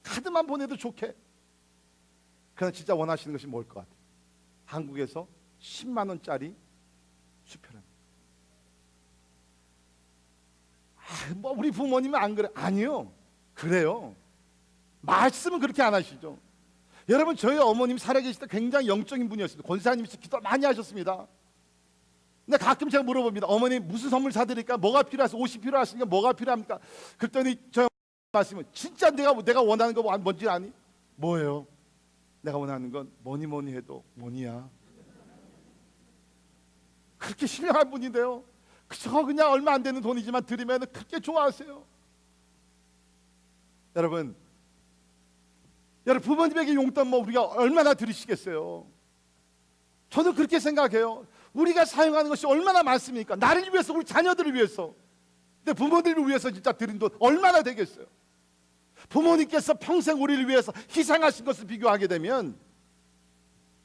카드만 보내도 좋게. 그러나 진짜 원하시는 것이 뭘 것 같아요? 한국에서 10만 원짜리 수표랍니다. 뭐 우리 부모님은 안 그래? 아니요, 그래요. 말씀은 그렇게 안 하시죠. 여러분 저희 어머님 살아계실 때 굉장히 영적인 분이었습니다. 권사님께서 기도 많이 하셨습니다. 근데 가끔 제가 물어봅니다. 어머니 무슨 선물 사드릴까? 뭐가 필요하세요? 옷이 필요하시니까 뭐가 필요합니까? 그랬더니 저 말씀은 진짜 내가 원하는 거 뭔지 아니? 뭐예요? 내가 원하는 건 뭐니 해도 뭐니야. 그렇게 신령한 분인데요. 그저 그냥 얼마 안 되는 돈이지만 드리면 그렇게 좋아하세요. 여러분 부모님에게 용돈 뭐 우리가 얼마나 드리시겠어요? 저는 그렇게 생각해요. 우리가 사용하는 것이 얼마나 많습니까? 나를 위해서, 우리 자녀들을 위해서. 근데 부모님을 위해서 진짜 드린 돈 얼마나 되겠어요? 부모님께서 평생 우리를 위해서 희생하신 것을 비교하게 되면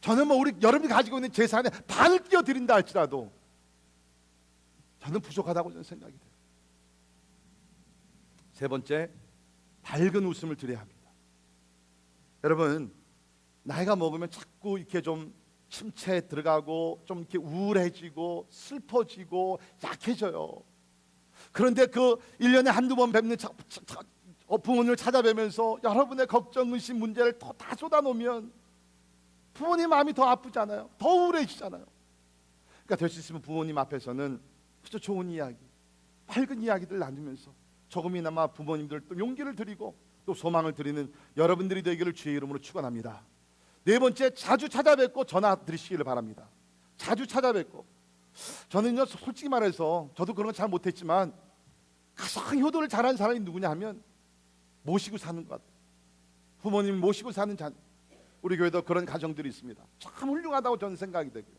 저는 뭐 여러분이 가지고 있는 재산의 반을 끼워 드린다 할지라도 저는 부족하다고 저는 생각이 돼요. 세 번째, 밝은 웃음을 드려야 합니다. 여러분 나이가 먹으면 자꾸 이렇게 좀 침체에 들어가고 좀 이렇게 우울해지고 슬퍼지고 약해져요. 그런데 그 1년에 한두 번 뵙는 부모님을 찾아뵈면서 여러분의 걱정, 의심, 문제를 다 쏟아놓으면 부모님 마음이 더 아프잖아요. 더 우울해지잖아요. 그러니까 될 수 있으면 부모님 앞에서는 그저 좋은 이야기, 밝은 이야기들 나누면서 조금이나마 부모님들 또 용기를 드리고 또 소망을 드리는 여러분들이 되기를 주의 이름으로 축원합니다. 네 번째, 자주 찾아뵙고 전화 드리시기를 바랍니다. 자주 찾아뵙고. 저는요 솔직히 말해서 저도 그런 건 잘 못했지만 가장 효도를 잘하는 사람이 누구냐 하면 모시고 사는 것 같아요. 부모님 모시고 사는 자녀. 우리 교회도 그런 가정들이 있습니다. 참 훌륭하다고 저는 생각이 되고요.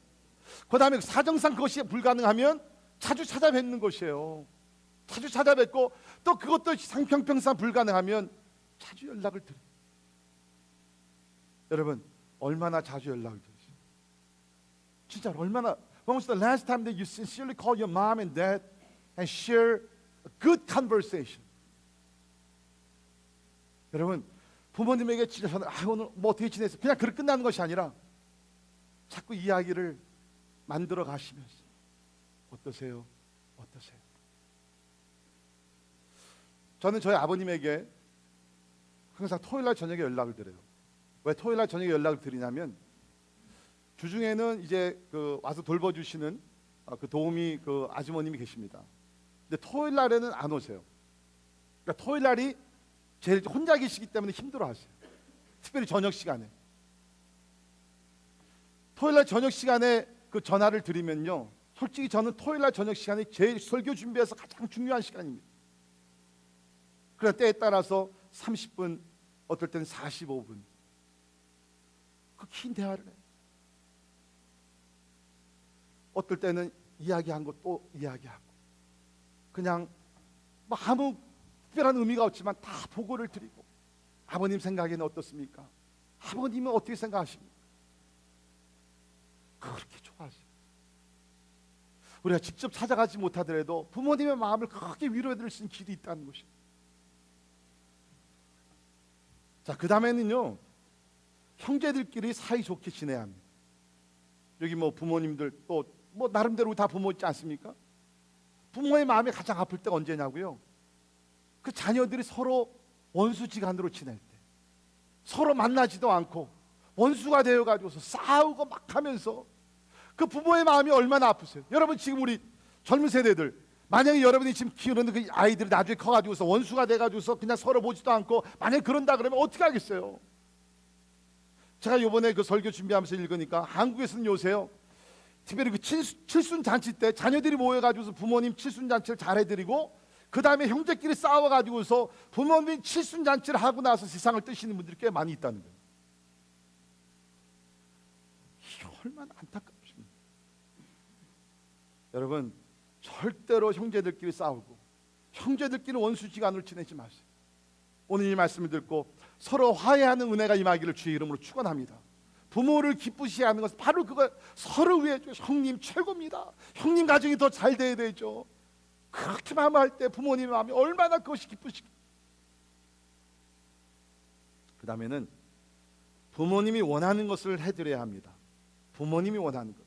그 다음에 사정상 그것이 불가능하면 자주 찾아뵙는 것이에요. 자주 찾아뵙고 또 그것도 상평평상 불가능하면 자주 연락을 드려요. 여러분 얼마나 자주 연락을 드리세요? 진짜 얼마나 When was the last time that you sincerely call your mom and dad and share a good conversation? 여러분 부모님에게 진짜 오늘 뭐 어떻게 지냈어? 그냥 그렇게 끝나는 것이 아니라 자꾸 이야기를 만들어 가시면서 어떠세요? 어떠세요? 저는 저희 아버님에게 항상 토요일날 저녁에 연락을 드려요. 왜 토요일날 저녁에 연락을 드리냐면 주중에는 이제 와서 돌봐주시는 그 도우미 그 아주머님이 계십니다. 근데 토요일날에는 안 오세요. 그러니까 토요일날이 제일 혼자 계시기 때문에 힘들어하세요. 특별히 저녁 시간에. 토요일날 저녁 시간에 그 전화를 드리면요, 솔직히 저는 토요일날 저녁 시간이 제일 설교 준비해서 가장 중요한 시간입니다. 그러나 때에 따라서 30분, 어떨 때는 45분 그 긴 대화를 해요. 어떨 때는 이야기한 거 또 이야기하고 그냥 뭐 아무 특별한 의미가 없지만 다 보고를 드리고 아버님 생각에는 어떻습니까? 아버님은 어떻게 생각하십니까? 그렇게 좋아하세요. 우리가 직접 찾아가지 못하더라도 부모님의 마음을 크게 위로해드릴 수 있는 길이 있다는 것입니다. 자, 그 다음에는요 형제들끼리 사이좋게 지내야 합니다. 여기 뭐 부모님들 또 뭐 나름대로 다 부모 있지 않습니까? 부모의 마음이 가장 아플 때가 언제냐고요? 그 자녀들이 서로 원수지간으로 지낼 때, 서로 만나지도 않고 원수가 되어가지고서 싸우고 막 하면서 그 부모의 마음이 얼마나 아프세요? 여러분 지금 우리 젊은 세대들 만약에 여러분이 지금 키우는 그 아이들이 나중에 커가지고서 원수가 돼가지고서 그냥 서로 보지도 않고 만약에 그런다 그러면 어떻게 하겠어요? 제가 요번에 그 설교 준비하면서 읽으니까 한국에서는 요새요 특별히 그 칠순잔치 때 자녀들이 모여가지고서 부모님 칠순잔치를 잘해드리고 그 다음에 형제끼리 싸워가지고서 부모님 칠순잔치를 하고 나서 세상을 뜨시는 분들이 꽤 많이 있다는 거예요. 이게 얼마나 안타깝습니까? 여러분 절대로 형제들끼리 싸우고 형제들끼리 원수지간으로 지내지 마세요. 오늘 이 말씀을 듣고 서로 화해하는 은혜가 임하기를 주의 이름으로 축원합니다. 부모를 기쁘시게 하는 것은 바로 그거, 서로 위해 형님 최고입니다. 형님 가정이 더 잘 돼야 되죠. 그렇게 마음할 때 부모님의 마음이 얼마나 그것이 기쁘시고. 그 다음에는 부모님이 원하는 것을 해드려야 합니다. 부모님이 원하는 것.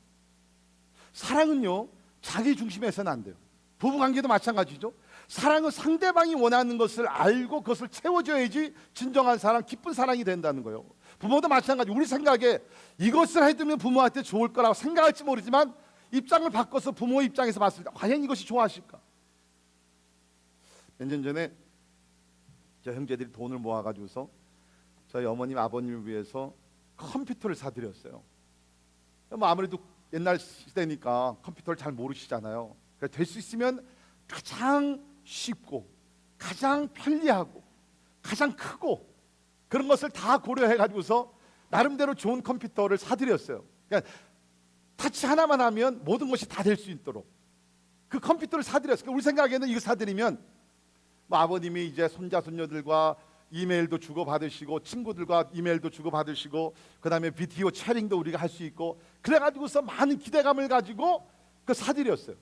사랑은요, 자기 중심에서는 안 돼요. 부부관계도 마찬가지죠. 사랑은 상대방이 원하는 것을 알고 그것을 채워줘야지 진정한 사랑, 기쁜 사랑이 된다는 거예요. 부모도 마찬가지. 우리 생각에 이것을 해두면 부모한테 좋을 거라고 생각할지 모르지만 입장을 바꿔서 부모 입장에서 봤을 때 과연 이것이 좋아하실까? 몇 년 전에 저 형제들이 돈을 모아가지고서 저희 어머님 아버님을 위해서 컴퓨터를 사드렸어요. 뭐 아무래도 옛날 시대니까 컴퓨터를 잘 모르시잖아요. 될 수 있으면 가장 쉽고 가장 편리하고 가장 크고 그런 것을 다 고려해가지고서 나름대로 좋은 컴퓨터를 사드렸어요. 그러니까 타치 하나만 하면 모든 것이 다 될 수 있도록 그 컴퓨터를 사드렸어요. 우리 생각에는 이거 사드리면 뭐 아버님이 이제 손자 손녀들과 이메일도 주고 받으시고 친구들과 이메일도 주고 받으시고 그 다음에 비디오 채링도 우리가 할 수 있고 그래가지고서 많은 기대감을 가지고 그 사드렸어요.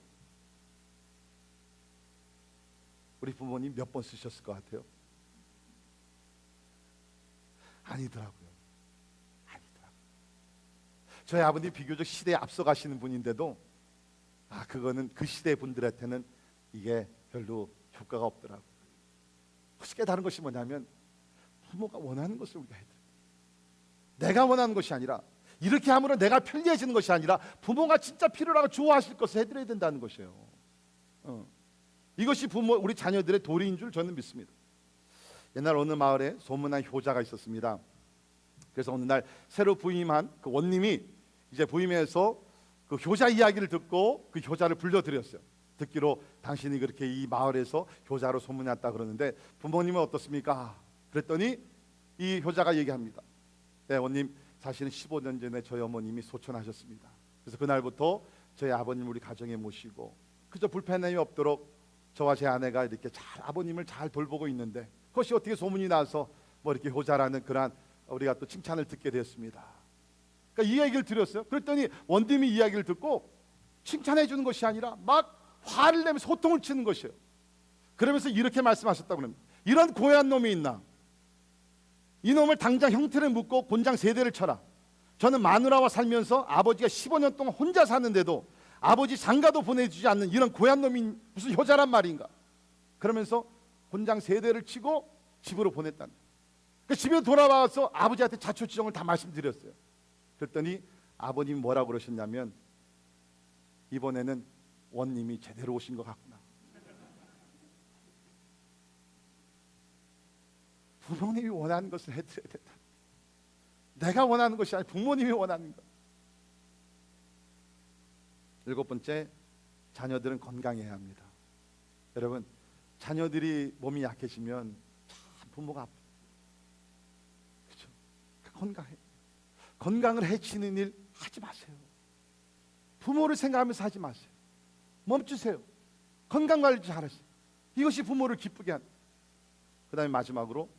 우리 부모님 몇 번 쓰셨을 것 같아요? 아니더라고요. 저희 아버님 비교적 시대에 앞서가시는 분인데도 그거는 그 시대 분들한테는 이게 별로 효과가 없더라고요. 혹시 깨달은 것이 뭐냐면 부모가 원하는 것을 우리가 해야 돼요. 내가 원하는 것이 아니라 이렇게 함으로 내가 편리해지는 것이 아니라 부모가 진짜 필요로 하고 좋아하실 것을 해드려야 된다는 것이에요. 이것이 부모, 우리 자녀들의 도리인 줄 저는 믿습니다. 옛날 어느 마을에 소문난 효자가 있었습니다. 그래서 어느 날 새로 부임한 그 원님이 이제 부임해서 그 효자 이야기를 듣고 그 효자를 불러드렸어요. 듣기로 당신이 그렇게 이 마을에서 효자로 소문났다 그러는데 부모님은 어떻습니까? 그랬더니 이 효자가 얘기합니다. 네, 원님, 사실은 15년 전에 저희 어머님이 소천하셨습니다. 그래서 그날부터 저희 아버님 우리 가정에 모시고 그저 불편함이 없도록 저와 제 아내가 이렇게 잘 아버님을 잘 돌보고 있는데 그것이 어떻게 소문이 나서 뭐 이렇게 효자라는 그러한 우리가 또 칭찬을 듣게 되었습니다. 그러니까 이 얘기를 드렸어요. 그랬더니 원님이 이야기를 듣고 칭찬해 주는 것이 아니라 막 화를 내면서 소통을 치는 것이에요. 그러면서 이렇게 말씀하셨다고 합니다. 이런 고얀 놈이 있나? 이 놈을 당장 형태를 묻고 곤장 3대를 쳐라. 저는 마누라와 살면서 아버지가 15년 동안 혼자 사는데도 아버지 장가도 보내주지 않는 이런 고얀 놈이 무슨 효자란 말인가? 그러면서 곤장 3대를 치고 집으로 보냈다는. 그러니까 집에 돌아와서 아버지한테 자초지종을 다 말씀드렸어요. 그랬더니 아버님이 뭐라고 그러셨냐면 이번에는 원님이 제대로 오신 것 같구나. 부모님이 원하는 것을 해드려야 된다. 내가 원하는 것이 아니라 부모님이 원하는 것. 7번째, 자녀들은 건강해야 합니다. 여러분, 자녀들이 몸이 약해지면 참 부모가 아프죠. 그렇죠? 건강해. 건강을 해치는 일 하지 마세요. 부모를 생각하면서 하지 마세요. 멈추세요. 건강 관리 잘하세요. 이것이 부모를 기쁘게 합니다. 그 다음에 마지막으로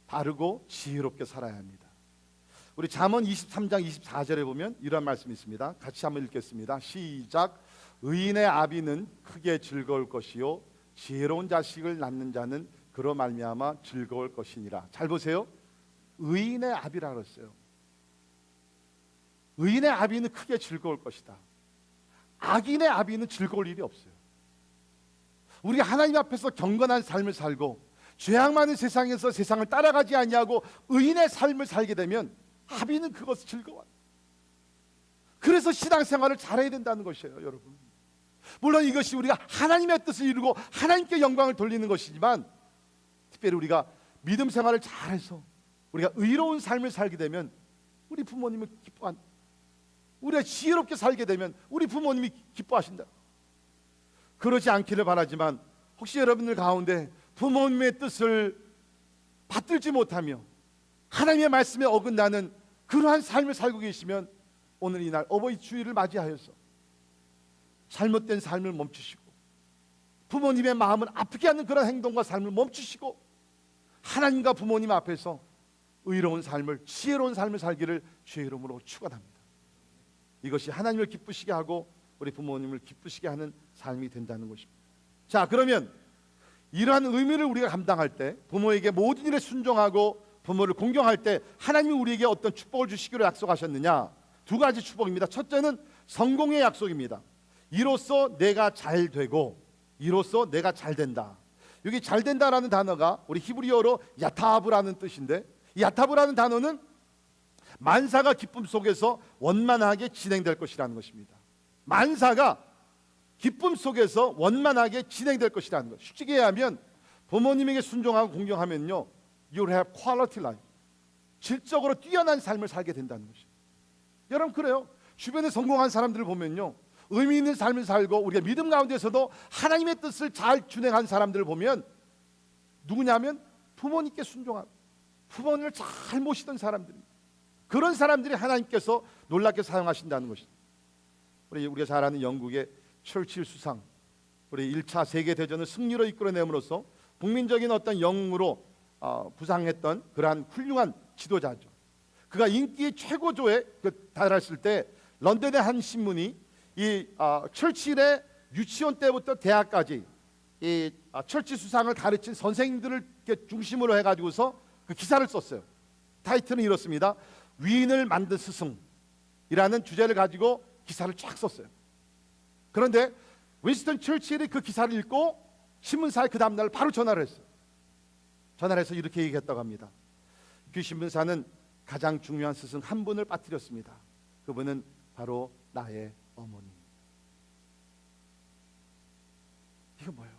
바르고 지혜롭게 살아야 합니다. 우리 잠언 23장 24절에 보면 이런 말씀이 있습니다. 같이 한번 읽겠습니다. 시작. 의인의 아비는 크게 즐거울 것이요 지혜로운 자식을 낳는 자는 그로 말미암아 즐거울 것이니라. 잘 보세요. 의인의 아비라 그랬어요. 의인의 아비는 크게 즐거울 것이다. 악인의 아비는 즐거울 일이 없어요. 우리가 하나님 앞에서 경건한 삶을 살고 죄악 많은 세상에서 세상을 따라가지 아니하고 의인의 삶을 살게 되면 아비는 그것을 즐거워요. 그래서 신앙생활을 잘해야 된다는 것이에요, 여러분. 물론 이것이 우리가 하나님의 뜻을 이루고 하나님께 영광을 돌리는 것이지만 특별히 우리가 믿음 생활을 잘해서 우리가 의로운 삶을 살게 되면 우리 부모님을 기뻐한다. 우리가 지혜롭게 살게 되면 우리 부모님이 기뻐하신다. 그러지 않기를 바라지만 혹시 여러분들 가운데 부모님의 뜻을 받들지 못하며 하나님의 말씀에 어긋나는 그러한 삶을 살고 계시면 오늘 이날 어버이 주일을 맞이하여서 잘못된 삶을 멈추시고 부모님의 마음을 아프게 하는 그런 행동과 삶을 멈추시고 하나님과 부모님 앞에서 의로운 삶을, 지혜로운 삶을 살기를 주의 이름으로 축원합니다. 이것이 하나님을 기쁘시게 하고 우리 부모님을 기쁘시게 하는 삶이 된다는 것입니다. 자, 그러면 이러한 의미를 우리가 감당할 때, 부모에게 모든 일에 순종하고 부모를 공경할 때 하나님이 우리에게 어떤 축복을 주시기로 약속하셨느냐? 두 가지 축복입니다. 첫째는 성공의 약속입니다. 이로써 내가 잘 되고, 이로써 내가 잘 된다. 여기 잘 된다라는 단어가 우리 히브리어로 야타브라는 뜻인데, 이 야타브라는 단어는 만사가 기쁨 속에서 원만하게 진행될 것이라는 것입니다. 만사가 기쁨 속에서 원만하게 진행될 것이라는 것. 쉽게 얘기하면 부모님에게 순종하고 공경하면요, you'll have quality life. 질적으로 뛰어난 삶을 살게 된다는 것입니다. 여러분, 그래요. 주변에 성공한 사람들을 보면요, 의미 있는 삶을 살고 우리가 믿음 가운데서도 하나님의 뜻을 잘 준행한 사람들을 보면 누구냐면 부모님께 순종하고 부모님을 잘 모시던 사람들입니다. 그런 사람들이 하나님께서 놀랍게 사용하신다는 것입니다. 우리가 잘 아는 영국의 철칠 수상, 우리 1차 세계대전을 승리로 이끌어내므로써 국민적인 어떤 영웅으로 부상했던 그러한 훌륭한 지도자죠. 그가 인기의 최고조에 달했을 때 런던의 한 신문이 이 철칠의 유치원 때부터 대학까지 이 철칠 수상을 가르친 선생님들을 중심으로 해가지고서 그 기사를 썼어요. 타이틀은 이렇습니다. 위인을 만든 스승이라는 주제를 가지고 기사를 쫙 썼어요. 그런데 윈스턴 철칠이 그 기사를 읽고 신문사에 그 다음날 바로 전화를 했어요. 전화를 해서 이렇게 얘기했다고 합니다. 그 신문사는 가장 중요한 스승 한 분을 빠뜨렸습니다. 그분은 바로 나의 어머니. 이거 뭐예요?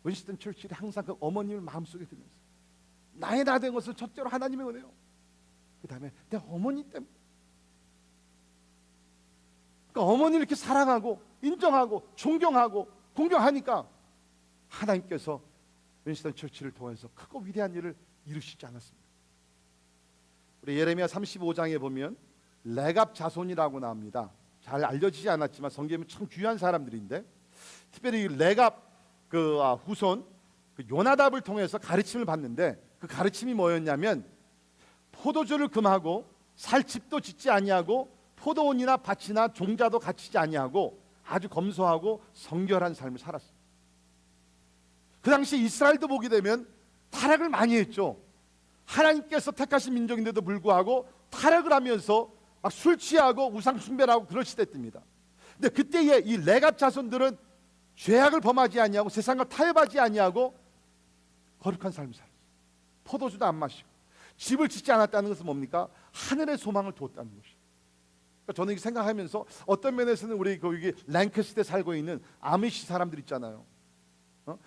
윈스턴 철칠이 항상 그 어머님을 마음속에 들면서 나의 나 된 것은 첫째로 하나님의 은혜요, 그 다음에 내 어머니 때문에. 그러니까 어머니를 이렇게 사랑하고 인정하고 존경하고 공경하니까 하나님께서 윈스턴 철칠을 통해서 크고 위대한 일을 이루시지 않았습니다. 우리 예레미야 35장에 보면 레갑 자손이라고 나옵니다. 잘 알려지지 않았지만 성경에 참 귀한 사람들인데, 특별히 레갑 후손 요나답을 통해서 가르침을 받는데, 그 가르침이 뭐였냐면 포도주를 금하고 살 집도 짓지 아니하고 포도원이나 밭이나 종자도 갖추지 아니하고 아주 검소하고 성결한 삶을 살았어요. 그 당시 이스라엘도 보게 되면 타락을 많이 했죠. 하나님께서 택하신 민족인데도 불구하고 타락을 하면서 막 술 취하고 우상 숭배를 하고 그럴 시대입니다. 근데 그때의 이 레갑 자손들은 죄악을 범하지 아니하고 세상과 타협하지 아니하고 거룩한 삶을 살았어요. 포도주도 안 마시고 집을 짓지 않았다는 것은 뭡니까? 하늘의 소망을 두었다는 것이에요. 그러니까 저는 이렇게 생각하면서 어떤 면에서는 우리 거기 랭캐스터에 살고 있는 아미시 사람들 있잖아요.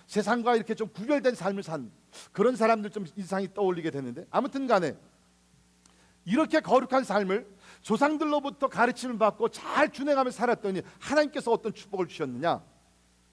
세상과 이렇게 좀 구별된 삶을 산 그런 사람들 좀 인상이 떠올리게 되는데, 아무튼 간에 이렇게 거룩한 삶을 조상들로부터 가르침을 받고 잘 준행하며 살았더니 하나님께서 어떤 축복을 주셨느냐?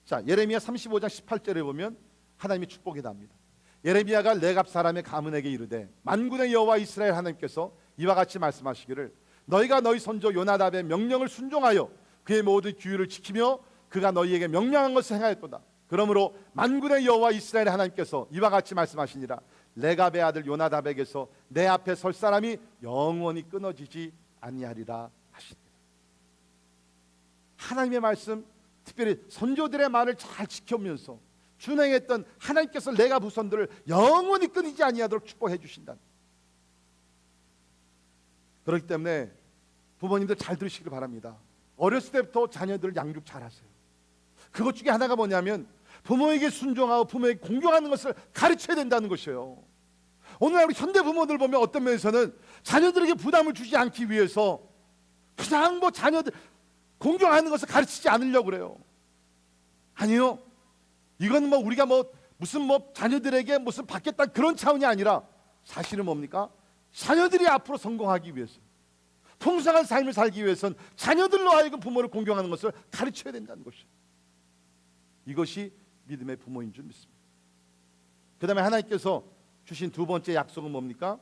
자, 예레미야 35장 18절에 보면 하나님의 축복이 나옵니다. 예레미야가 레갑 사람의 가문에게 이르되 만군의 여호와 이스라엘 하나님께서 이와 같이 말씀하시기를 너희가 너희 선조 요나답의 명령을 순종하여 그의 모든 규율을 지키며 그가 너희에게 명령한 것을 행하였도다. 그러므로 만군의 여호와 이스라엘 하나님께서 이와 같이 말씀하시니라 레갑의 아들 요나답에게서 내 앞에 설 사람이 영원히 끊어지지 아니하리라 하시니라. 하나님의 말씀, 특별히 선조들의 말을 잘 지켜면서 준행했던 하나님께서 레갑 후손들을 영원히 끊이지 아니하도록 축복해 주신다. 그렇기 때문에 부모님들 잘 들으시길 바랍니다. 어렸을 때부터 자녀들을 양육 잘하세요. 그것 중에 하나가 뭐냐면 부모에게 순종하고 부모에게 공경하는 것을 가르쳐야 된다는 것이에요. 오늘날 우리 현대 부모들 보면 어떤 면에서는 자녀들에게 부담을 주지 않기 위해서 그냥 뭐 자녀들 공경하는 것을 가르치지 않으려고 그래요. 아니요, 이건 뭐 우리가 뭐 무슨 뭐 자녀들에게 무슨 받겠다 그런 차원이 아니라 사실은 뭡니까? 자녀들이 앞으로 성공하기 위해서, 풍성한 삶을 살기 위해서는 자녀들로 하여금 부모를 공경하는 것을 가르쳐야 된다는 것이에요. 이것이 믿음의 부모인 줄 믿습니다. 그 다음에 하나님께서 주신 두 번째 약속은 뭡니까?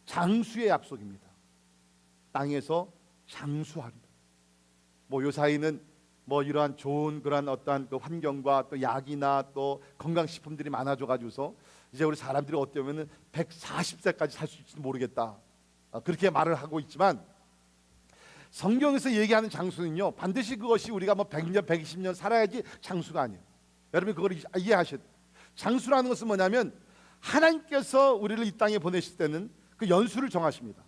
장수의 약속입니다. 땅에서 장수하리라. 뭐 요사이는 뭐 이러한 좋은 그러한 어떠한 그 환경과 또 약이나 또 건강식품들이 많아져 가지고서 이제 우리 사람들이 어때면은 140세까지 살 수 있을지 모르겠다, 그렇게 말을 하고 있지만 성경에서 얘기하는 장수는요, 반드시 그것이 우리가 뭐 100년, 120년 살아야지 장수가 아니에요. 여러분 그걸 이해하셔야 돼요. 장수라는 것은 뭐냐면 하나님께서 우리를 이 땅에 보내실 때는 그 연수를 정하십니다.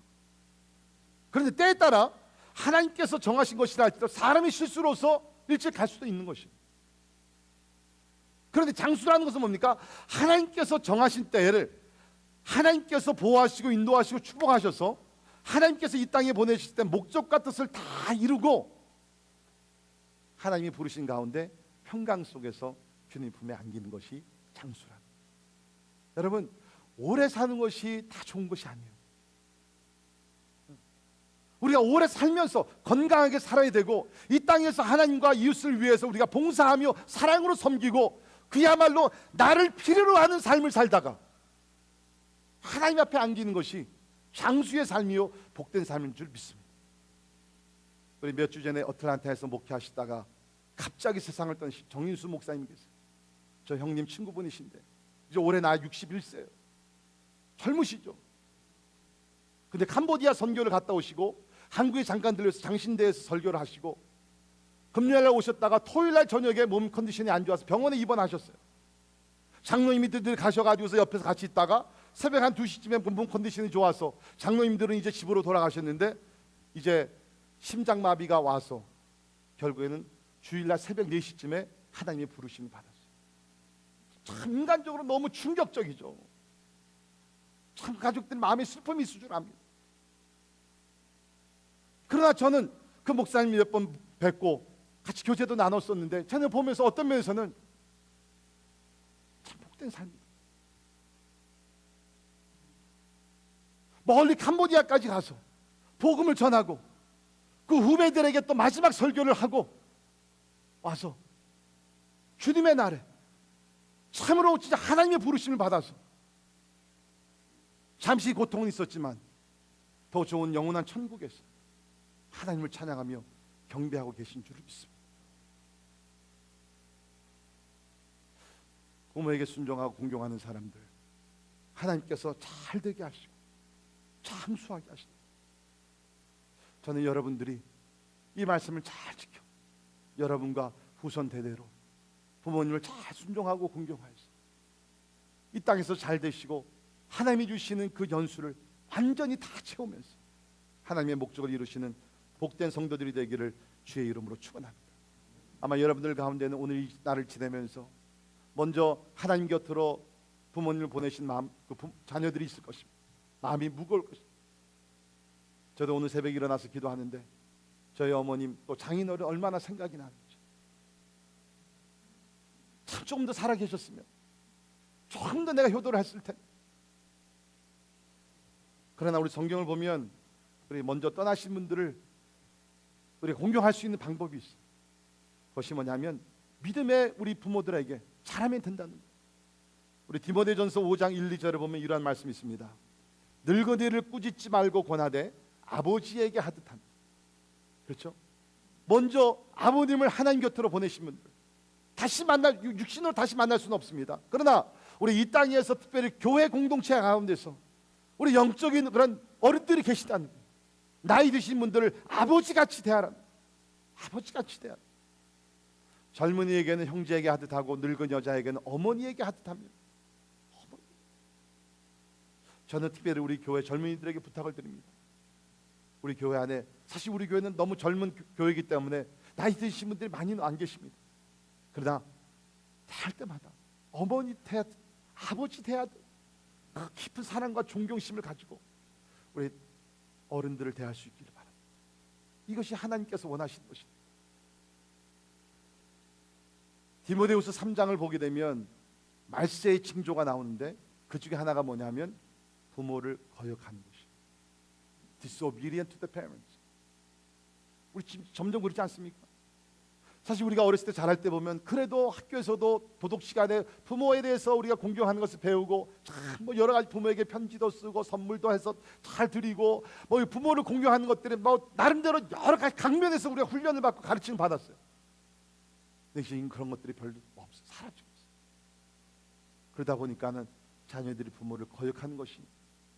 그런데 때에 따라 하나님께서 정하신 것이라 할지라도 사람의 실수로서 일찍 갈 수도 있는 것이에요. 그런데 장수라는 것은 뭡니까? 하나님께서 정하신 때를 하나님께서 보호하시고 인도하시고 축복하셔서 하나님께서 이 땅에 보내실 때 목적과 뜻을 다 이루고 하나님이 부르신 가운데 평강 속에서 주님 품에 안기는 것이 장수라. 여러분 오래 사는 것이 다 좋은 것이 아니에요. 우리가 오래 살면서 건강하게 살아야 되고 이 땅에서 하나님과 이웃을 위해서 우리가 봉사하며 사랑으로 섬기고 그야말로 나를 필요로 하는 삶을 살다가 하나님 앞에 안기는 것이 장수의 삶이요 복된 삶인 줄 믿습니다. 우리 몇 주 전에 어틀란타에서 목회하시다가 갑자기 세상을 떠나신 정인수 목사님 계세요. 저 형님 친구분이신데 이제 올해 나이 61세예요. 젊으시죠. 근데 캄보디아 선교를 갔다 오시고 한국에 잠깐 들려서 장신대에서 설교를 하시고 금요일날 오셨다가 토요일날 저녁에 몸 컨디션이 안 좋아서 병원에 입원하셨어요. 장로님들이 가셔가지고서 옆에서 같이 있다가 새벽 한 2시쯤에 몸 컨디션이 좋아서 장로님들은 이제 집으로 돌아가셨는데 이제 심장마비가 와서 결국에는 주일날 새벽 4시쯤에 하나님의 부르심을 받았어요. 참 인간적으로 너무 충격적이죠. 참 가족들 마음에 슬픔이 있을 줄 압니다. 그러나 저는 그 목사님 몇 번 뵙고 같이 교제도 나눴었는데 저는 보면서 어떤 면에서는 참 복된 삶이다. 멀리 캄보디아까지 가서 복음을 전하고 그 후배들에게 또 마지막 설교를 하고 와서 주님의 날에 참으로 진짜 하나님의 부르심을 받아서 잠시 고통은 있었지만 더 좋은 영원한 천국에서 하나님을 찬양하며 경배하고 계신 줄을 믿습니다. 부모에게 순종하고 공경하는 사람들 하나님께서 잘 되게 하시고 장수하게 하신다. 저는 여러분들이 이 말씀을 잘 지켜 여러분과 후손 대대로 부모님을 잘 순종하고 공경하여서 이 땅에서 잘 되시고 하나님이 주시는 그 연수를 완전히 다 채우면서 하나님의 목적을 이루시는 복된 성도들이 되기를 주의 이름으로 축원합니다. 아마 여러분들 가운데는 오늘 이 날을 지내면서 먼저 하나님 곁으로 부모님을 보내신 마음, 자녀들이 있을 것입니다. 마음이 무거울 것입니다. 저도 오늘 새벽에 일어나서 기도하는데 저희 어머님 또 장인어른 얼마나 생각이 나는지 참 조금 더 살아계셨으면 조금 더 내가 효도를 했을 텐데. 그러나 우리 성경을 보면 우리 먼저 떠나신 분들을 우리 공경할 수 있는 방법이 있어요. 그것이 뭐냐면 믿음의 우리 부모들에게 잘하면 된다는 거예요. 우리 디모데전서 5장 1, 2절에 보면 이러한 말씀이 있습니다. 늙은이를 꾸짖지 말고 권하되 아버지에게 하듯 합니다. 그렇죠? 먼저 아버님을 하나님 곁으로 보내신 분들 다시 육신으로 다시 만날 수는 없습니다. 그러나 우리 이 땅에서 특별히 교회 공동체 가운데서 우리 영적인 그런 어른들이 계시다는 거예요. 나이 드신 분들을 아버지같이 대하라. 아버지같이 대하라. 젊은이에게는 형제에게 하듯 하고 늙은 여자에게는 어머니에게 하듯 합니다. 저는 특별히 우리 교회 젊은이들에게 부탁을 드립니다. 우리 교회 안에 사실 우리 교회는 너무 젊은 교회이기 때문에 나이 드신 분들이 많이는 안 계십니다. 그러나 대할 때마다 어머니 대하듯 아버지 대하듯 그 깊은 사랑과 존경심을 가지고 우리 어른들을 대할 수 있기를 바랍니다. 이것이 하나님께서 원하시는 것입니다. 디모데후서 3장을 보게 되면 말세의 징조가 나오는데 그 중에 하나가 뭐냐면 부모를 거역하는 것입니다. Disobedient to the parents. 우리 지금 점점 그렇지 않습니까? 사실 우리가 어렸을 때 잘할 때 보면 그래도 학교에서도 도덕 시간에 부모에 대해서 우리가 공경하는 것을 배우고 참 뭐 여러 가지 부모에게 편지도 쓰고 선물도 해서 잘 드리고 뭐 부모를 공경하는 것들이 뭐 나름대로 여러 가지 강면에서 우리가 훈련을 받고 가르침을 받았어요. 근데 지금 그런 것들이 별로 없어 사라지고 있어요. 그러다 보니까는 자녀들이 부모를 거역하는 것이,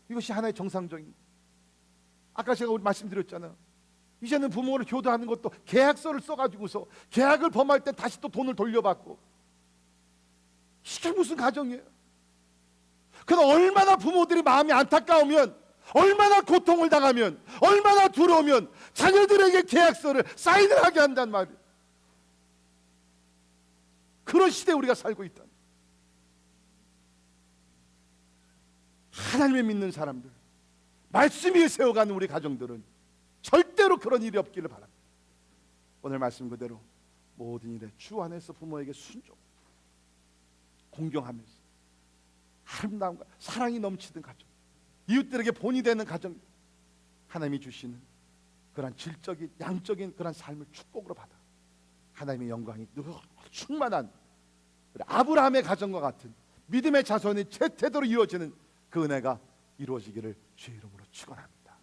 이것이 하나의 정상적인. 아까 제가 우리 말씀드렸잖아요. 이제는 부모를 교도하는 것도 계약서를 써가지고서 계약을 범할 때 다시 또 돈을 돌려받고, 이게 무슨 가정이에요? 그러나 얼마나 부모들이 마음이 안타까우면, 얼마나 고통을 당하면, 얼마나 두려우면 자녀들에게 계약서를 사인을 하게 한단 말이에요. 그런 시대에 우리가 살고 있다. 하나님을 믿는 사람들, 말씀 위에 세워가는 우리 가정들은 절대로 그런 일이 없기를 바랍니다. 오늘 말씀 그대로 모든 일에 주 안에서 부모에게 순종, 공경하면서 아름다움과 사랑이 넘치는 가정, 이웃들에게 본이 되는 가정, 하나님이 주시는 그런 질적인 양적인 그런 삶을 축복으로 받아 하나님의 영광이 늘 충만한 아브라함의 가정과 같은 믿음의 자손이 제태대로 이루어지는 그 은혜가 이루어지기를 주의 이름으로 축원합니다.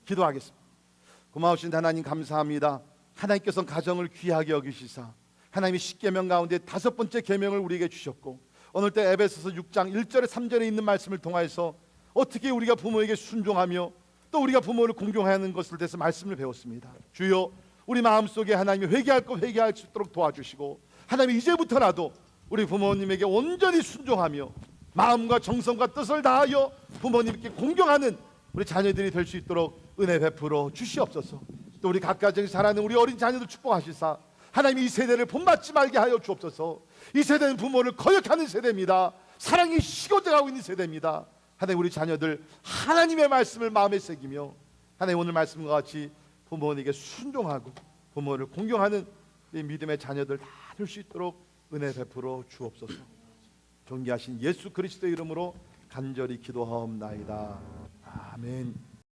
기도하겠습니다. 고마우신 하나님 감사합니다. 하나님께서는 가정을 귀하게 여기시사 하나님이 십계명 가운데 5번째 계명을 우리에게 주셨고, 오늘 때 에베소서 6장 1절에 3절에 있는 말씀을 통하여서 어떻게 우리가 부모에게 순종하며 또 우리가 부모를 공경하는 것을 대해서 말씀을 배웠습니다. 주여, 우리 마음속에 하나님이 회개할 것 회개할 수 있도록 도와주시고, 하나님이 이제부터라도 우리 부모님에게 온전히 순종하며 마음과 정성과 뜻을 다하여 부모님께 공경하는 우리 자녀들이 될 수 있도록 은혜 베풀어 주시옵소서. 또 우리 각 가정에 자라는 우리 어린 자녀들 축복하시사 하나님이 이 세대를 본받지 말게 하여 주옵소서. 이 세대는 부모를 거역하는 세대입니다. 사랑이 식어져가고 있는 세대입니다. 하나님, 우리 자녀들 하나님의 말씀을 마음에 새기며 하나님 오늘 말씀과 같이 부모님에게 순종하고 부모를 공경하는 이 믿음의 자녀들 다 될 수 있도록 은혜 베풀어 주옵소서. 존귀하신 예수 그리스도의 이름으로 간절히 기도하옵나이다. 아멘.